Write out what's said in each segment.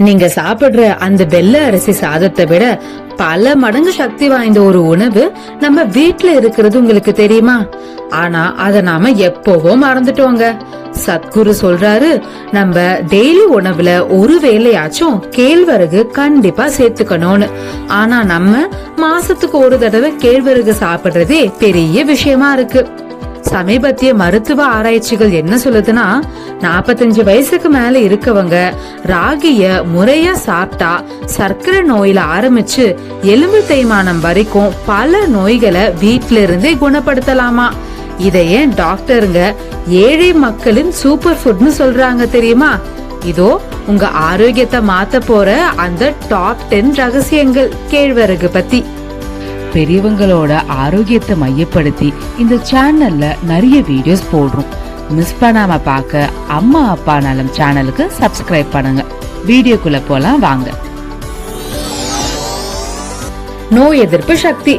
நீங்க சாப்பிடுற அந்த வெள்ளை அரிசி சாதத்தை விட பல மடங்கு சக்தி வாய்ந்த ஒரு உணவு நம்ம வீட்ல இருக்கிறது உங்களுக்கு தெரியுமா? ஆனா அத நாம எப்பவோ மறந்துட்டோங்க. சத்குரு சொல்றாரு, நம்ம டெய்லி உணவுல ஒரு வேளையாச்சும் கேழ்வரகு கண்டிப்பா சேர்த்துக்கணும்னு. ஆனா நம்ம மாசத்துக்கு ஒரு தடவை கேழ்வரகு சாப்பிடுறதே பெரிய விஷயமா இருக்கு. சமீபத்திய மருத்துவ ஆராய்ச்சிகள் என்ன சொல்லுதுன்னா, 45 வயசுக்கு மேல இருக்கவங்க ராகிய முறையா சாப்பிட்டா சர்க்கரை நோயில ஆரம்பிச்சு எலும்பு தேய்மானம் வரைக்கும் பல நோய்களை வீட்ல இருந்தே குணப்படுத்தலாமா. இதையே டாக்டருங்க ஏழை மக்களின் சூப்பர் ஃபுட்னு சொல்றாங்க தெரியுமா? இதோ உங்க ஆரோக்கியத்தை மாத்த போற அந்த டாப் 10 ரகசியங்கள் கேழ்வரகு பத்தி. பெரியவங்களோட ஆரோக்கியத்தை மையப்படுத்தி இந்த சேனல்ல நிறைய வீடியோஸ் போடுறோம். மிஸ் பண்ணாம பார்க்க அம்மா அப்பா நலம் சேனலுக்கு சப்ஸ்கிரைப் பண்ணுங்க. வீடியோக்குள்ள போலாம் வாங்க. நோய் எதிர்ப்பு சக்தி.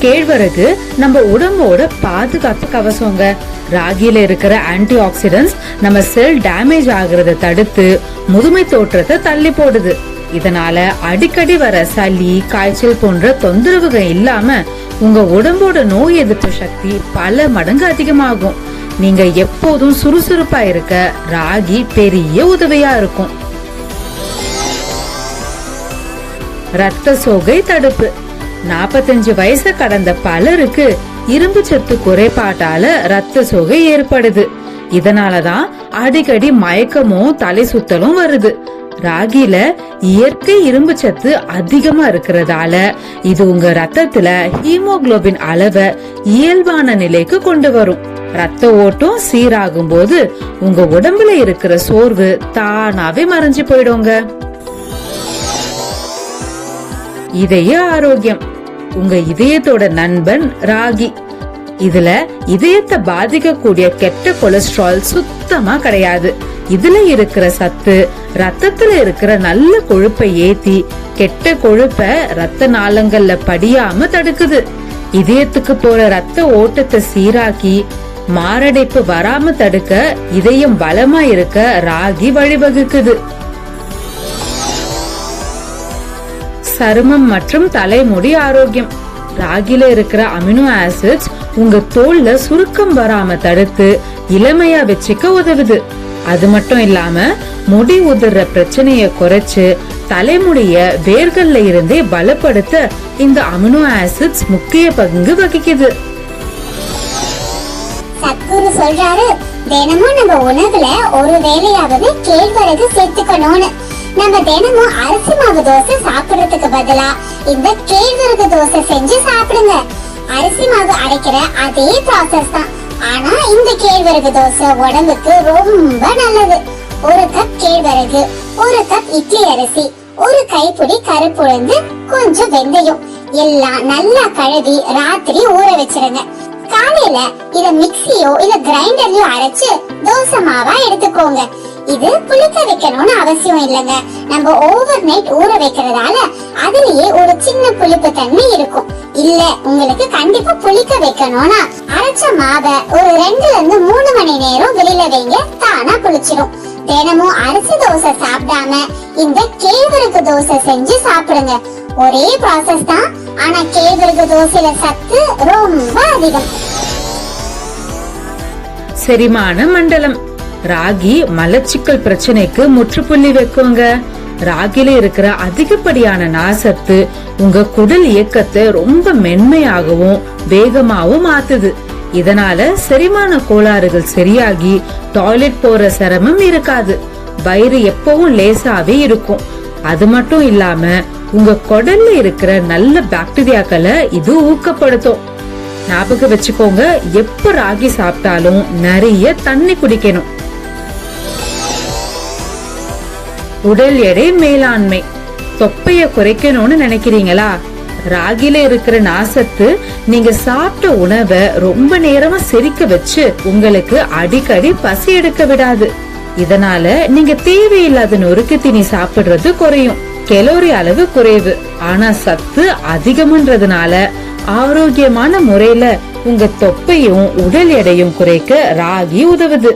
கேழ்வரகு நம்ம உடம்போட பாதுகாப்பு கவசங்க. ராகில இருக்கிற ஆன்டி ஆக்சிடென்ட்ஸ் நம்ம செல் டேமேஜ் ஆகுறத தடுத்து முதுமை தோற்றத்தை தள்ளி போடுது. இதனால அடிக்கடி வர சளி, காய்ச்சல் போன்ற தொந்தரவுகள் இல்லாம உங்க உடம்போட நோய் எதிர்ப்பு சக்தி பல மடங்கு அதிகமாகும். நீங்க எப்போதும் சுறுசுறுப்பா இருக்க ராகி பெரிய உதவியா இருக்கும். ரத்த சோகை தடுப்பு. 45 வயசு கடந்த பலருக்கு இரும்பு சத்து குறைபாட்டால ரத்த சோகை ஏற்படுது. இதனாலதான் அடிக்கடி மயக்கமும் தலை சுத்தலும் வருது. ராகில இயற்கை இரும்பு சத்து அதிகமா இருக்கிறதால இது உங்க ரத்தத்துல ஹீமோகுளோபின் அளவை இயல்பான நிலைக்கு கொண்டு வரும். ரத்த ஓட்டம் சீராகும் போது உங்க உடம்புல இருக்கிற சோர்வு தானாவே மறைஞ்சு போயிடுங்க. இதய ஆரோக்கியம். உங்க இதயத்தோட நண்பன் ராகி. இதுல இதயத்தை பாதிக்கக்கூடிய கெட்ட கொலஸ்ட்ரால் சுத்தமா கிடையாது. இதுல இருக்கிற சத்து ரத்தத்துல இருக்கிற நல்ல கொழுப்பை ஏத்தி கெட்ட கொழுப்ப ரத்த நாளங்கள்ல படியாம தடுக்குது. இதயத்துக்கு போற ரத்த ஓட்டத்தை சீராக்கி மாரடைப்பு வராம தடுக்க இதயம் பலமா இருக்க ராகி வழிவகுக்குது. சருமம் மற்றும் தலைமுடி ஆரோக்கியம். ராகில இருக்கிற அமினோ ஆசிட்ஸ் உங்க தோல்ல சுருக்கம் வராம தடுத்து இளமையா வச்சுக்க உதவுது. அது மட்டும் இல்லாம முடி உதிர்ற பிரச்சனைய குறைச்சு தலைமுடிய வேர்கள்ல இருந்தே பலப்படுத்த இந்த அமினோ ஆசிட்ஸ் முக்கிய பங்கு வகிக்குது. சத்குரு சொல்றாரு, தினமும் நம்ம உணவுல ஒரு வேளையாவது கேழ்வரகு சேர்த்துக்கணும்னு. நம்ம தினமும் அரிசி மாவு தோசை சாப்பிடுறதுக்கு பதிலா இந்த கேழ்வரகு தோசை செஞ்சு சாப்பிடுங்க. அரிசி மாவு அரைக்கிற அதே ப்ராசஸ் தான், ஆனா இந்த கேழ்வரகு தோசை உடம்புக்கு ரொம்ப நல்லது. ஒரு கப் கேழ்வரகு, ஒரு கப் இட்லி அரிசி, ஒரு கைப்பிடி கருப்புளுந்து, கொஞ்சம் வெந்தயம் எல்லாம் நல்லா கழுவி ராத்திரி ஊற வச்சிருங்க. காலையில இத மிக்ஸியோ இல்ல கிரைண்டர்லயோ அரைச்சு தோசை மாவா எடுத்துக்கோங்க. இது புளிக்க வைக்கணும்னு அவசியம் இல்லங்க. நம்ம ஓவர் நைட் ஊற வைக்கிறதால அதுலயே ஒரு சின்ன புளிப்பு தன்மை இருக்கும். இல்ல உங்களுக்கு கண்டிப்பா புளிக்க வைக்கணும்னா அரைச்ச மாவை ஒரு 2 ல இருந்து 3 மணி நேரம் வெளியில வைங்க, தானா புளிச்சிடும். தினமும் அரிசி தோசை சாப்பிடாம இந்த கேழ்வரகு தோசை செஞ்சு சாப்பிடுங்க. ஒரே ப்ராசஸ் தான், ஆனா கேழ்வரகு தோசையில சத்து ரொம்ப அதிகம். செரிமான மண்டலம். ராகி மலச்சிக்கல் பிரச்சனைக்கு முற்றுப்புள்ளி வைக்குங்க. ராகில இருக்கிற அதிகப்படியான நார்சத்து உங்க குடல் இயக்கத்தை ரொம்ப மென்மையாகவும் வேகமாகவும் மாத்துது. இதனால செரிமான கோளாறுகள் சரியாகி டாய்லெட் போற சிரமம் இருக்காது. வயிறு எப்பவும் லேசாவே இருக்கும். அது மட்டும் இல்லாம உங்க குடல்ல இருக்கிற நல்ல பாக்டீரியாக்களை இது ஊக்கப்படுத்தும். ஞாபகம் வச்சுக்கோங்க, எப்ப ராகி சாப்பிட்டாலும் நிறைய தண்ணி குடிக்கணும். உடல் எடை மேலாண்மை. தொப்பைய குறைக்கணும்னு நினைக்கிறீங்களா? ராகில இருக்கிற நார்சத்து நீங்க சாப்பிட்ட உணவை ரொம்ப நேரமா செரிக்க வச்சு உங்களுக்கு அடிக்கடி பசி எடுக்க விடாது. இதனால நீங்க தேவையில்லாத நொறுக்கு தீனி சாப்பிடுறது குறையும். கலோரி அளவு குறைவு, ஆனா சத்து அதிகம்ன்றதுனால ஆரோக்கியமான முறையில உங்க தொப்பையும் உடல் எடையும் குறைக்க ராகி உதவுது.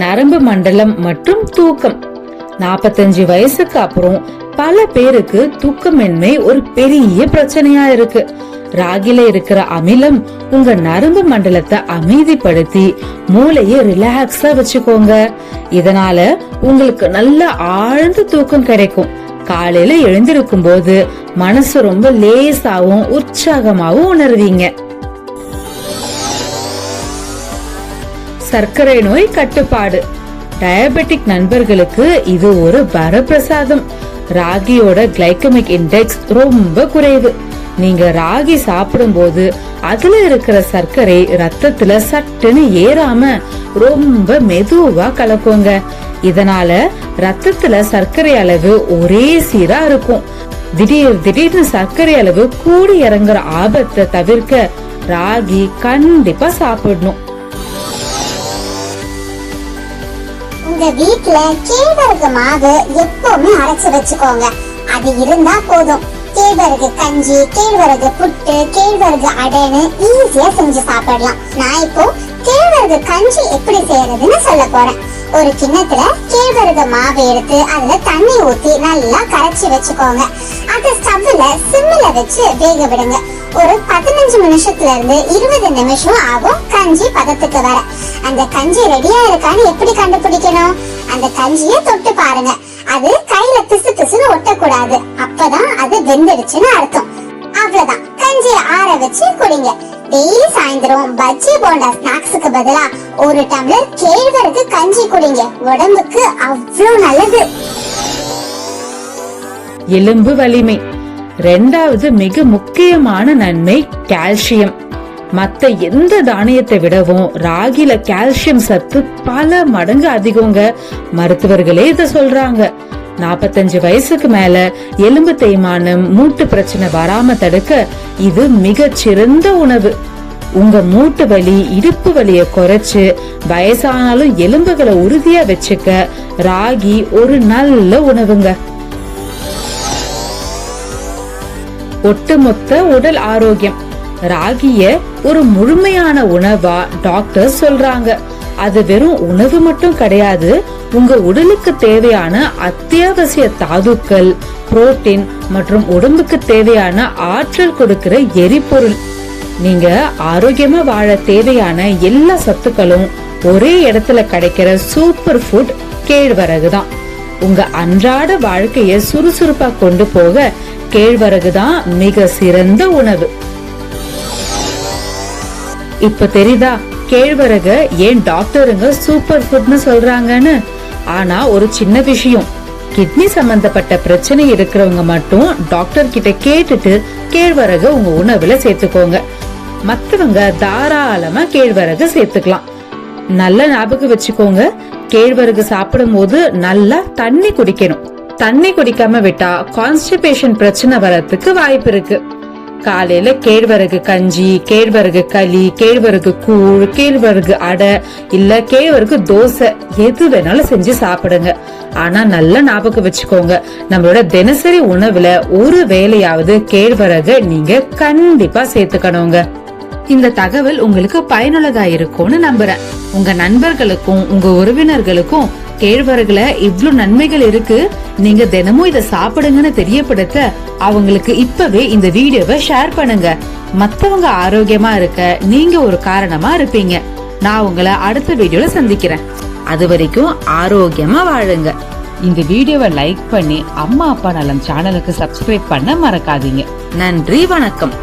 நரம்பு மண்டலம் மற்றும் தூக்கம். 45 வயசுக்கு அப்புறம் பல பேருக்கு தூக்கமின்மை ஒரு பெரிய பிரச்சனையா இருக்கு. ராகில இருக்கிற அமிலம் உங்க நரம்பு மண்டலத்தை அமைதிப்படுத்தி மூளைய ரிலாக்ஸா வச்சுக்கோங்க. இதனால உங்களுக்கு நல்ல ஆழ்ந்த தூக்கம் கிடைக்கும். காலையில எழுந்திருக்கும் போது மனசு ரொம்ப லேசாவும் உற்சாகமாவும் உணர்வீங்க. சர்க்கரை நோய் கட்டுப்பாடு. டயபெட்டிக் நண்பர்களுக்கு இது ஒரு வரப்பிரசாதம். ராகியோட கிளைகமிக் இண்டெக்ஸ் ரொம்ப குறைவு. நீங்க ராகி சாப்பிடும் போது அதுல இருக்கிற சர்க்கரை ரத்தத்துல சட்டுன்னு ஏறாம ரொம்ப மெதுவா கலக்குங்க. இதனால ரத்தத்துல சர்க்கரை அளவு ஒரே சீரா இருக்கும். திடீர்னு சர்க்கரை அளவு கூடி இறங்குற ஆபத்தை தவிர்க்க ராகி கண்டிப்பா சாப்பிடணும். உங்க வீட்டுல கேழ்வரகு மாவு எப்பவுமே அரைச்சு வச்சுக்கோங்க. அது இருந்தா போதும். கேழ்வரகு கஞ்சி, கேழ்வரகு புட்டு, கேழ்வரகு அடைன்னு ஈஸியா செஞ்சு சாப்பிடலாம். நான் இப்போ கேழ்வரகு கஞ்சி எப்படி செய்யறதுன்னு சொல்ல போறேன். ஒரு கிண்ணத்துல கேழ்வரகு மாவு எடுத்து அதுல தண்ணி ஊத்தி நல்லா கரைச்சி வச்சுக்கோங்க. அதை ஸ்டவ்ல சிம்ல வச்சு வேக விடுங்க. ஒரு 15 நிமிஷத்துல இருந்து 20 நிமிஷம் ஆகும் கஞ்சி பதத்துக்கு வர. அந்த கஞ்சி ரெடியா இருக்கான்னு எப்படி கண்டுபிடிக்கணும்? அந்த கஞ்சிய தொட்டு பாருங்க. அது கையில பிசு பிசுன்னு ஒட்டக்கூடாது. அப்பதான் அது வெந்துடுச்சுன்னு அர்த்தம். அவ்வளவுதான். கஞ்சியை ஆற வச்சு குடிங்க. டெய்லி சாயந்தரம் பஜ்ஜி போண்டா ஸ்நாக்ஸுக்கு பதிலா ஒரு டம்ளர் கேழ்வரகு கஞ்சி குடிங்க. உடம்புக்கு அவ்வளவு நல்லது. எலும்பு வலிமை. 2வது மிக முக்கியமான நன்மை கால்சியம். மத்த எந்த தானியத்தை விடவும் ராகில கால்சியம் சத்து பல மடங்கு அதிகங்க. மருத்துவர்களே இத சொல்றாங்க. 45 வயசுக்கு மேல எலும்பு தேய்மானம், மூட்டு பிரச்சனை வராம தடுக்க இது மிகச்சிறந்த உணவு. உங்க மூட்டு வலி, இடுப்பு வலிய குறைச்சு வயசானாலும் எலும்புகளை உறுதியா வச்சுக்க ராகி ஒரு நல்ல உணவுங்க. ஒட்டுமொத்த உடல் ஆரோக்கியம். ராகிய ஒரு முழுமையான உணவா டாக்டர் சொல்றாங்க. அது வெறும் உணவு மட்டும் கிடையாது. உங்க உடலுக்கு தேவையான அத்தியாவசிய தாதுக்கள், புரோட்டீன் மற்றும் உடம்புக்கு தேவையான ஆற்றல் கொடுக்கிற எரிபொருள். நீங்க ஆரோக்கியமா வாழ தேவையான எல்லா சத்துக்களும் ஒரே இடத்துல கிடைக்கிற சூப்பர் ஃபுட் கேழ்வரகு தான். உங்க அன்றாட வாழ்க்கைய சுறுசுறுப்பா கொண்டு போக கேழ்வரகு தான் மிக சிறந்த உணவு. இப்ப தெரியுதா கேழ்வரகு ஏன் டாக்டருங்க சூப்பர் ஃபுட்னு சொல்றாங்கன்னு? ஆனா ஒரு சின்ன விஷயம், கிட்னி சம்பந்தப்பட்ட பிரச்சனை இருக்கிறவங்க மட்டும் டாக்டர் கிட்ட கேட்டுட்டு கேழ்வரகு உங்க உணவுல சேர்த்துக்கோங்க. மத்தவங்க தாராளமா கேழ்வரகு சேர்த்துக்கலாம். நல்ல ஞாபகம் வச்சுக்கோங்க, கேழ்வரகு சாப்பிடும் போது நல்லா தண்ணி குடிக்கணும். தண்ணி குடிக்காம விட்டா கான்ஸ்டிபேஷன் பிரச்சனை வரதுக்கு வாய்ப்பு இருக்கு. காலையில கேழ்வரகு கஞ்சி, கேழ்வரகு களி, கேழ்வரகு கூழ், கேழ்வரகு அடை இல்ல கேழ்வரகு தோசை எது வேணாலும் செஞ்சு சாப்பிடுங்க. ஆனா நல்லா ஞாபகம் வச்சுக்கோங்க, நம்மளோட தினசரி உணவுல ஒரு வேளையாவது கேழ்வரகு நீங்க கண்டிப்பா சேர்த்துக்கணுங்க. இந்த தகவல் உங்களுக்கு பயனுள்ளதா இருக்கும்னு நம்புறேன். உங்க நண்பர்களுக்கும் உங்க உறவினர்களுக்கும் கேழ்வரகுல இவ்ளோ நன்மைகள் இருக்கு, நீங்க தினமும் இத சாப்பிடுங்கன்னு தெரியப்படுத்த அவங்களுக்கு இப்பவே இந்த வீடியோவை ஷேர் பண்ணுங்க. மத்தவங்க ஆரோக்கியமா இருக்க நீங்க ஒரு காரணமா இருப்பீங்க. நான் உங்களை அடுத்த வீடியோல சந்திக்கிறேன். அது வரைக்கும் ஆரோக்கியமா வாழுங்க. இந்த வீடியோவை லைக் பண்ணி அம்மா அப்பா நலம் சேனலுக்கு சப்ஸ்கிரைப் பண்ண மறக்காதீங்க. நன்றி, வணக்கம்.